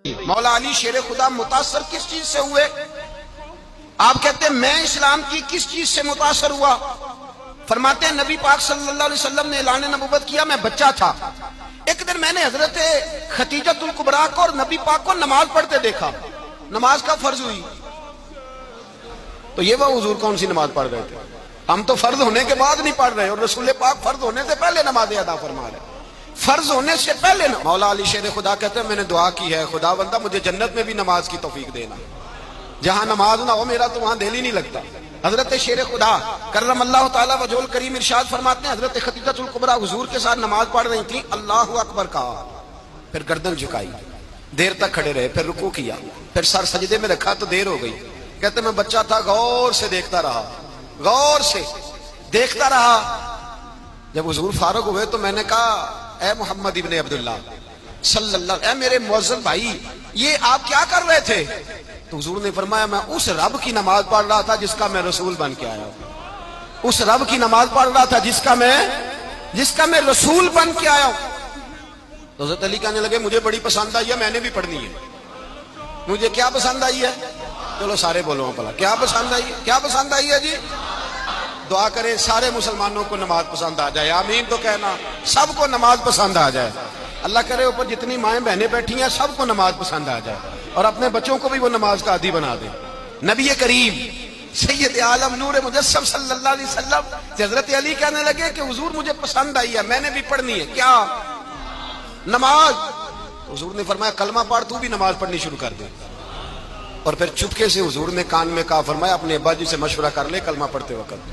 مولا علی شیر خدا متاثر کس چیز سے ہوئے؟ آپ کہتے ہیں میں اسلام کی کس چیز سے متاثر ہوا؟ فرماتے ہیں نبی پاک صلی اللہ علیہ وسلم نے اعلان نبوت کیا، میں بچہ تھا۔ ایک دن میں نے حضرت خدیجۃ الکبریٰ کو اور نبی پاک کو نماز پڑھتے دیکھا۔ نماز کا فرض ہوئی تو یہ وہ حضور کون سی نماز پڑھ رہے تھے؟ ہم تو فرض ہونے کے بعد نہیں پڑھ رہے، اور رسول پاک فرض ہونے سے پہلے نماز ادا فرما رہے، فرض ہونے سے پہلے۔ مولا علی شیر خدا کہتے ہیں میں نے دعا کی ہے، خدا بندہ مجھے جنت میں بھی نماز کی توفیق دینا، جہاں نماز نہ ہو میرا تو وہاں دل ہی نہیں لگتا۔ حضرت شیر خدا کرم اللہ تعالیٰ وجہ الکریم ارشاد فرماتے ہیں حضرت خدیجۃ الکبریٰ حضور کے ساتھ نماز پڑھ رہی تھیں، اللہ اکبر کہا، پھر گردن جھکائی، دیر تک کھڑے رہے، پھر رکوع کیا، پھر سر سجدے میں رکھا تو دیر ہو گئی۔ کہتے میں بچہ تھا، غور سے دیکھتا رہا، غور سے دیکھتا رہا۔ جب حضور فارغ ہوئے تو میں نے کہا اے محمد ابن عبداللہ صلی اللہ، اے میرے معزز بھائی، یہ آپ کیا کر رہے تھے؟ تو حضور نے فرمایا میں اس رب کی نماز پڑھ رہا تھا جس کا میں رسول بن کے آیا ہوں، اس رب کی نماز پڑھ رہا تھا جس کا میں رسول بن کے آیا ہوں۔ تو حضرت علی کہنے لگے مجھے بڑی پسند آئی ہے، میں نے بھی پڑھنی ہے۔ مجھے کیا پسند آئی ہے؟ چلو سارے بولو پلا، کیا پسند آئی ہے؟ کیا پسند آئی ہے جی؟ دعا کریں سارے مسلمانوں کو نماز پسند آ جائے، آمین تو کہنا، سب کو نماز پسند آ جائے۔ اللہ کرے اوپر جتنی مائیں بہنیں بیٹھی ہیں سب کو نماز پسند آ جائے، اور اپنے بچوں کو بھی وہ نماز کا عادی بنا دیں۔ نبی کریم سید عالم نور مجسم صلی اللہ علیہ وسلم سے حضرت علی کہنے لگے کہ حضور مجھے پسند آئی ہے، میں نے بھی پڑھنی ہے، کیا؟ نماز۔ حضور نے فرمایا کلمہ پڑھ، تو بھی نماز پڑھنی شروع کر دے۔ اور پھر چپکے سے حضور نے کان میں کہا، فرمایا اپنے ابا جی سے مشورہ کر لے کلمہ پڑھتے وقت،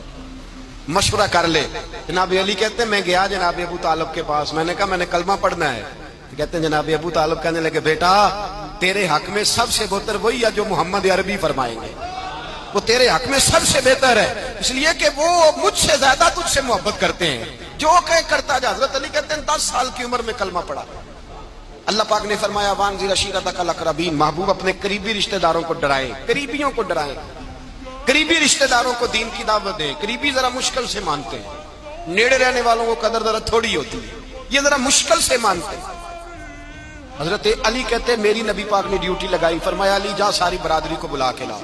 مشورہ کر لے۔ جناب علی کہتے ہیں میں گیا جناب ابو طالب کے پاس، میں نے کہا میں نے کلمہ پڑھنا ہے۔ کہتے ہیں جناب ابو طالب کہنے لگے بیٹا تیرے حق میں سب سے بہتر وہی ہے جو محمد عربی فرمائیں گے، وہ تیرے حق میں سب سے بہتر ہے، اس لیے کہ وہ مجھ سے زیادہ تجھ سے محبت کرتے ہیں، جو کہ کرتا جا۔ حضرت علی کہتے ہیں 10 سال کی عمر میں کلمہ پڑھا۔ اللہ پاک نے فرمایا وانذر عشیرتک الاقربین، محبوب اپنے قریبی رشتہ داروں کو ڈرائیں، قریبیوں کو ڈرائیں، قریبی رشتہ داروں کو دین کی دعوت دیں۔ قریبی ذرا مشکل سے مانتے ہیں، نیڑے رہنے والوں کو قدر ذرا تھوڑی ہوتی ہے، یہ ذرا مشکل سے مانتے ہیں۔ حضرت علی کہتے ہیں میری نبی پاک نے ڈیوٹی لگائی، فرمایا علی جا ساری برادری کو بلا کے لا۔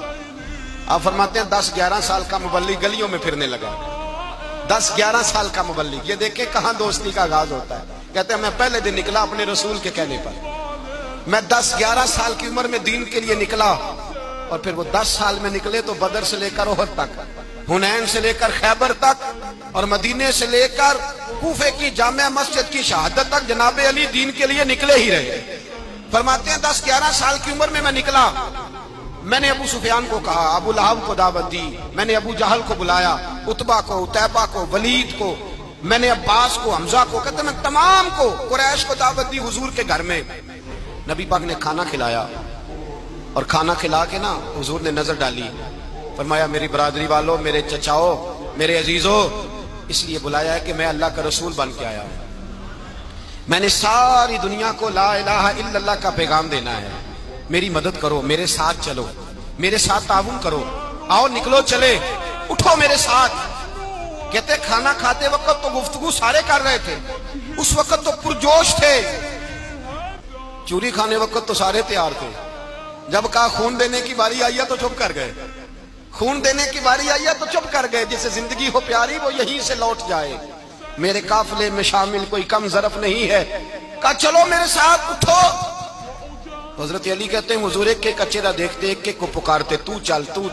آپ فرماتے ہیں 10-11 سال کا مبلغ گلیوں میں پھرنے لگا، 10-11 سال کا مبلغ، یہ دیکھیں کہاں دوستی کا آغاز ہوتا ہے۔ کہتے ہیں میں پہلے دن نکلا اپنے رسول کے کہنے پر، میں 10-11 سال کی عمر میں دین کے لیے نکلا، اور پھر وہ 10 سال میں نکلے تو بدر سے لے کر احد تک، حنین سے لے کر خیبر تک، اور مدینے سے لے کر کوفے کی جامع مسجد کی شہادت تک جناب علی دین کے لیے نکلے ہی رہے۔ فرماتے ہیں 10-11 سال کی عمر میں میں نکلا، میں نے ابو سفیان کو کہا، ابو لہب کو دعوت دی، میں نے ابو جہل کو بلایا، عتبہ کو، عتیبہ کو، ولید کو، میں نے عباس کو، حمزہ کو، کہتے ہیں میں تمام کو، قریش کو دعوت دی حضور کے گھر میں۔ نبی پاک نے کھانا کھلایا، اور کھانا کھلا کے نا حضور نے نظر ڈالی، فرمایا میری برادری والوں، میرے چچاؤ، میرے عزیزوں، اس لیے بلایا ہے کہ میں اللہ کا رسول بن کے آیا ہوں، میں نے ساری دنیا کو لا الہ الا اللہ کا پیغام دینا ہے، میری مدد کرو، میرے ساتھ چلو، میرے ساتھ تعاون کرو، آؤ نکلو چلے، اٹھو میرے ساتھ۔ کہتے کھانا کھاتے وقت تو گفتگو سارے کر رہے تھے، اس وقت تو پرجوش تھے، چوری کھانے وقت تو سارے تیار تھے، جب کہا خون دینے کی باری آئی ہے تو چپ کر گئے، خون دینے کی باری آئی ہے تو چپ کر گئے، جسے زندگی ہو پیاری وہ یہیں سے لوٹ جائے، میرے قافلے میں شامل کوئی کم ظرف نہیں ہے، کہا چلو میرے ساتھ اٹھو۔ حضرت علی کہتے ہیں حضور ایک ایک چہرہ دیکھتے، ایک ایک کو پکارتے، تو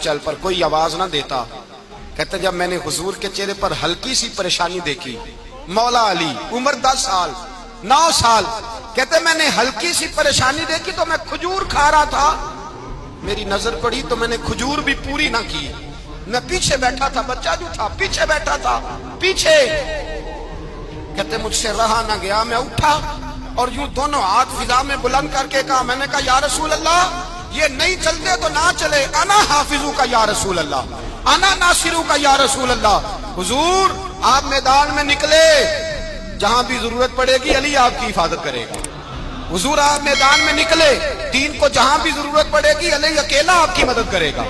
چل، پر کوئی آواز نہ دیتا۔ کہتے جب میں نے حضور کے چہرے پر ہلکی سی پریشانی دیکھی، مولا علی عمر 10 سال 9 سال، کہتے میں نے ہلکی سی پریشانی دیکھی تو میں کھجور کھا رہا تھا، میری نظر پڑی تو میں نے کھجور بھی پوری نہ کی، میں پیچھے بیٹھا تھا، بچہ جو تھا پیچھے بیٹھا تھا، پیچھے۔ کہتے مجھ سے رہا نہ گیا، میں اٹھا اور یوں دونوں ہاتھ فضا میں بلند کر کے کہا، میں نے کہا یا رسول اللہ یہ نہیں چلتے تو نہ چلے، انا حافظو کا یا رسول اللہ، انا ناصرو کا یا رسول اللہ۔ حضور آپ میدان میں نکلے، جہاں بھی ضرورت پڑے گی علی آپ کی حفاظت کرے گا۔ حضور آپ میدان میں نکلے، دین کو جہاں بھی ضرورت پڑے گی علی اکیلا آپ کی مدد کرے گا۔